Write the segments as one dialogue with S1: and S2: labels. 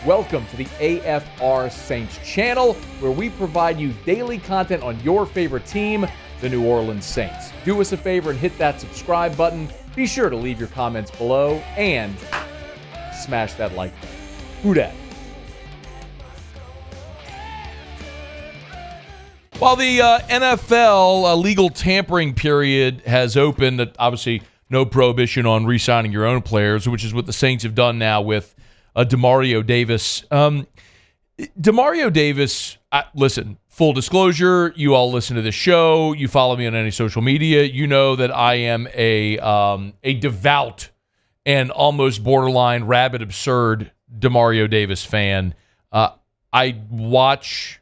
S1: Welcome to the AFR Saints channel, where we provide you daily content on your favorite team, the New Orleans Saints. Do us a favor and hit that subscribe button. Be sure to leave your comments below and smash that like button. Who dat? While the NFL legal tampering period has opened, obviously no prohibition on re-signing your own players, which is what the Saints have done now with Demario Davis. Demario Davis, listen, full disclosure, you all listen to the show, you follow me on any social media, you know that I am a devout and almost borderline rabid absurd Demario Davis fan. I watch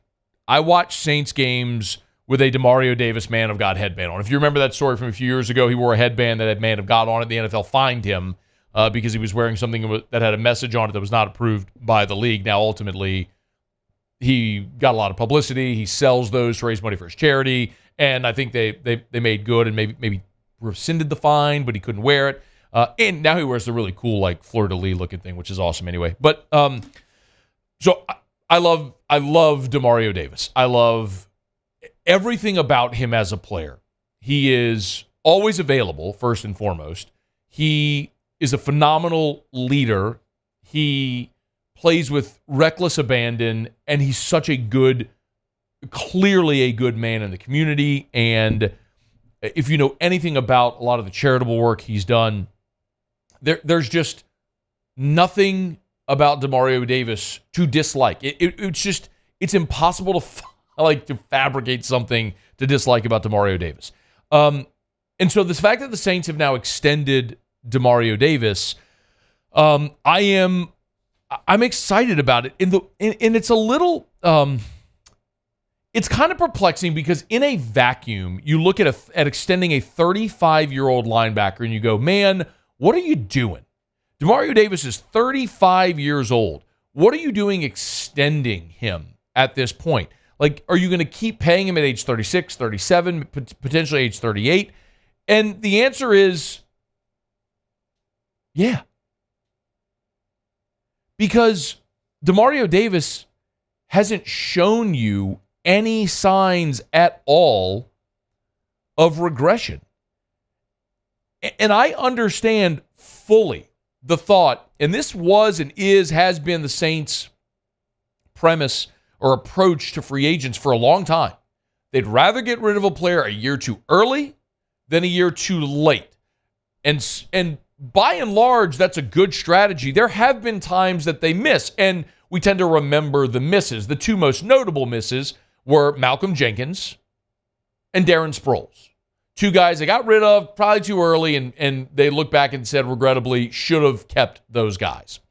S1: Saints games with a Demario Davis Man of God headband on. If you remember that story from a few years ago, he wore a headband that had Man of God on it. The NFL fined him because he was wearing something that had a message on it that was not approved by the league. Now, ultimately, he got a lot of publicity. He sells those to raise money for his charity, and I think they made good and maybe rescinded the fine, but he couldn't wear it. And now he wears the really cool like fleur-de-lis looking thing, which is awesome anyway. But so I love Demario Davis. I love everything about him as a player. He is always available, first and foremost. He is a phenomenal leader. He plays with reckless abandon, and he's such clearly a good man in the community. And if you know anything about a lot of the charitable work he's done, there's just nothing about Demario Davis to dislike. It's impossible to fabricate something to dislike about Demario Davis. And so the fact that the Saints have now extended Demario Davis, I'm excited about it. And it's a little, it's kind of perplexing because in a vacuum, you look at extending a 35-year-old linebacker and you go, man, what are you doing? Demario Davis is 35 years old. What are you doing extending him at this point? Like, are you going to keep paying him at age 36, 37, potentially age 38? And the answer is, yeah. Because Demario Davis hasn't shown you any signs at all of regression. And I understand fully the thought, and this has been the Saints' premise or approach to free agents for a long time. They'd rather get rid of a player a year too early than a year too late. And by and large, that's a good strategy. There have been times that they miss, and we tend to remember the misses. The two most notable misses were Malcolm Jenkins and Darren Sproles. Two guys they got rid of probably too early, and they look back and said, regrettably, should have kept those guys.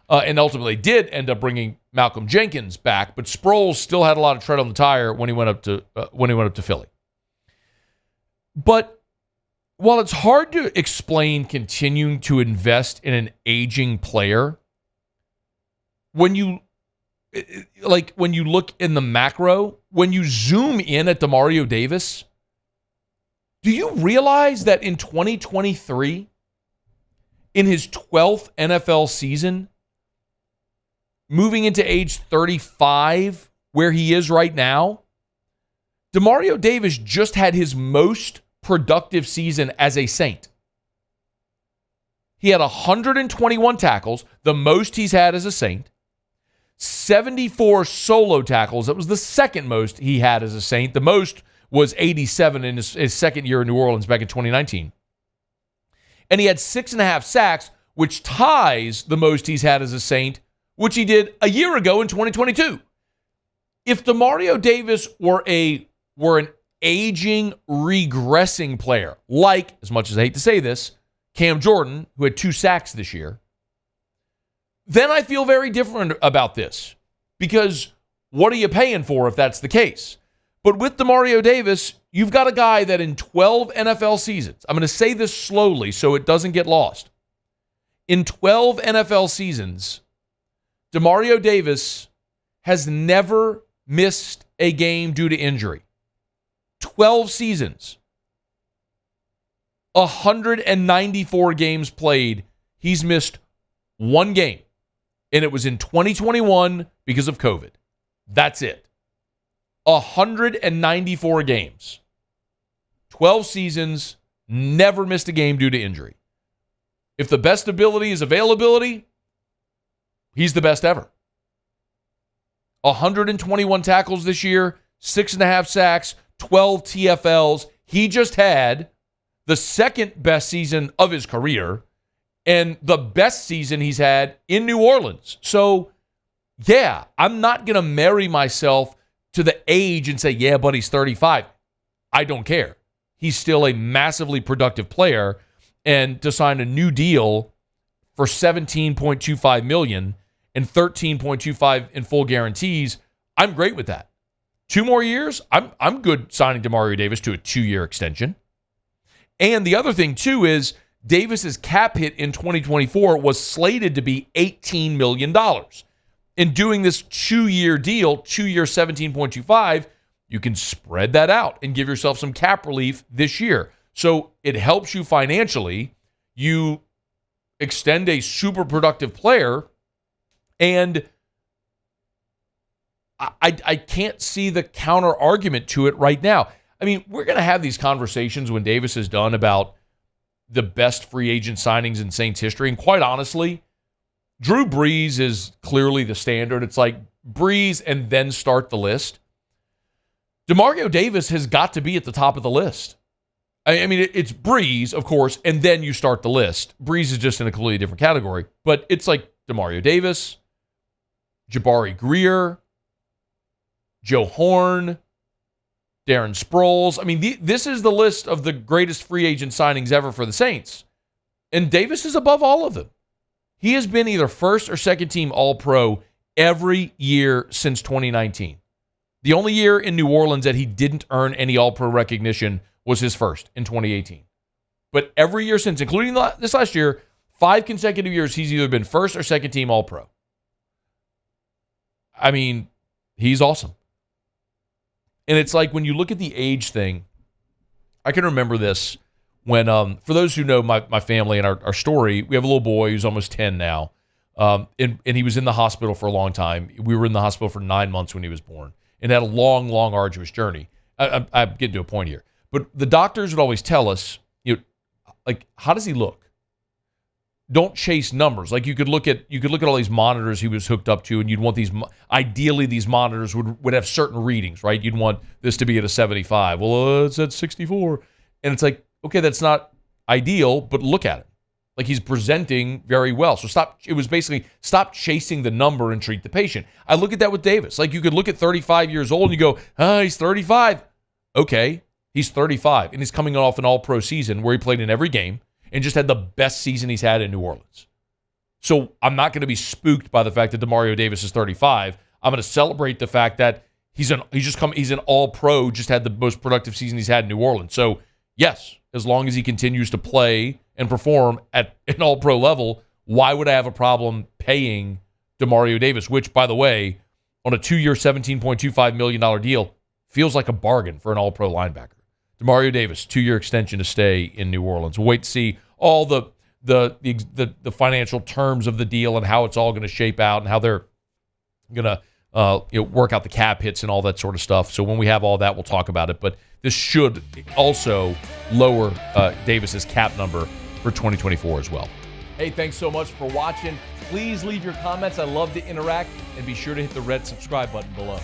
S1: And ultimately did end up bringing Malcolm Jenkins back, but Sproles still had a lot of tread on the tire when he went up to Philly. But while it's hard to explain continuing to invest in an aging player, when you look in the macro, when you zoom in at Demario Davis, do you realize that in 2023, in his 12th NFL season, moving into age 35, where he is right now, Demario Davis just had his most productive season as a Saint. He had 121 tackles, the most he's had as a Saint. 74 solo tackles. That was the second most he had as a Saint. The most was 87 in his second year in New Orleans back in 2019. And he had 6.5 sacks, which ties the most he's had as a Saint, which he did a year ago in 2022. If Demario Davis were an aging, regressing player, like, as much as I hate to say this, Cam Jordan, who had 2 sacks this year, then I feel very different about this. Because what are you paying for if that's the case? But with Demario Davis, you've got a guy that in 12 NFL seasons, I'm going to say this slowly so it doesn't get lost. In 12 NFL seasons, Demario Davis has never missed a game due to injury. 12 seasons. 194 games played. He's missed one game And it was in 2021 because of COVID. That's it. 194 games. 12 seasons, never missed a game due to injury. If the best ability is availability, he's the best ever. 121 tackles this year, 6.5 sacks, 12 TFLs. He just had the second best season of his career and the best season he's had in New Orleans. So, yeah, I'm not going to marry myself to the age and say, yeah, but he's 35. I don't care. He's still a massively productive player. And to sign a new deal for $17.25 million and $13.25 in full guarantees, I'm great with that. 2 more years, I'm good signing Demario Davis to a 2-year extension. And the other thing, too, is Davis's cap hit in 2024 was slated to be $18 million. In doing this 2-year deal, 2-year $17.25, you can spread that out and give yourself some cap relief this year. So it helps you financially. You extend a super productive player, and I can't see the counter argument to it right now. I mean, we're going to have these conversations when Davis is done about the best free agent signings in Saints history. And quite honestly, Drew Brees is clearly the standard. It's like Brees and then start the list. Demario Davis has got to be at the top of the list. I mean, it's Brees, of course, and then you start the list. Brees is just in a completely different category. But it's like Demario Davis, Jabari Greer, Joe Horn, Darren Sproles. I mean, this is the list of the greatest free agent signings ever for the Saints. And Davis is above all of them. He has been either first or second team All-Pro every year since 2019. The only year in New Orleans that he didn't earn any All-Pro recognition was his first in 2018. But every year since, including this last year, 5 consecutive years, he's either been first or second team All-Pro. I mean, he's awesome. And it's like when you look at the age thing, I can remember this when, for those who know my family and our story, we have a little boy who's almost 10 now. And he was in the hospital for a long time. We were in the hospital for 9 months when he was born and had a long, long, arduous journey. I'm getting to a point here. But the doctors would always tell us, like, how does he look? Don't chase numbers. Like you could look at all these monitors he was hooked up to, and you'd want ideally these monitors would have certain readings, right? You'd want this to be at a 75. Well, it's at 64. And it's like, okay, that's not ideal, but look at it. Like he's presenting very well. So stop chasing the number and treat the patient. I look at that with Davis. Like you could look at 35 years old and you go, he's 35. Okay, he's 35, and he's coming off an all-pro season where he played in every game and just had the best season he's had in New Orleans. So I'm not going to be spooked by the fact that Demario Davis is 35. I'm going to celebrate the fact that he's an all-pro, just had the most productive season he's had in New Orleans. So yes, as long as he continues to play and perform at an all-pro level, why would I have a problem paying Demario Davis, which, by the way, on a 2-year $17.25 million deal, feels like a bargain for an all-pro linebacker. Demario Davis, 2-year extension to stay in New Orleans. We'll wait to see all the financial terms of the deal and how it's all going to shape out and how they're going to work out the cap hits and all that sort of stuff. So when we have all that, we'll talk about it. But this should also lower Davis's cap number for 2024 as well. Hey, thanks so much for watching. Please leave your comments. I love to interact, and be sure to hit the red subscribe button below.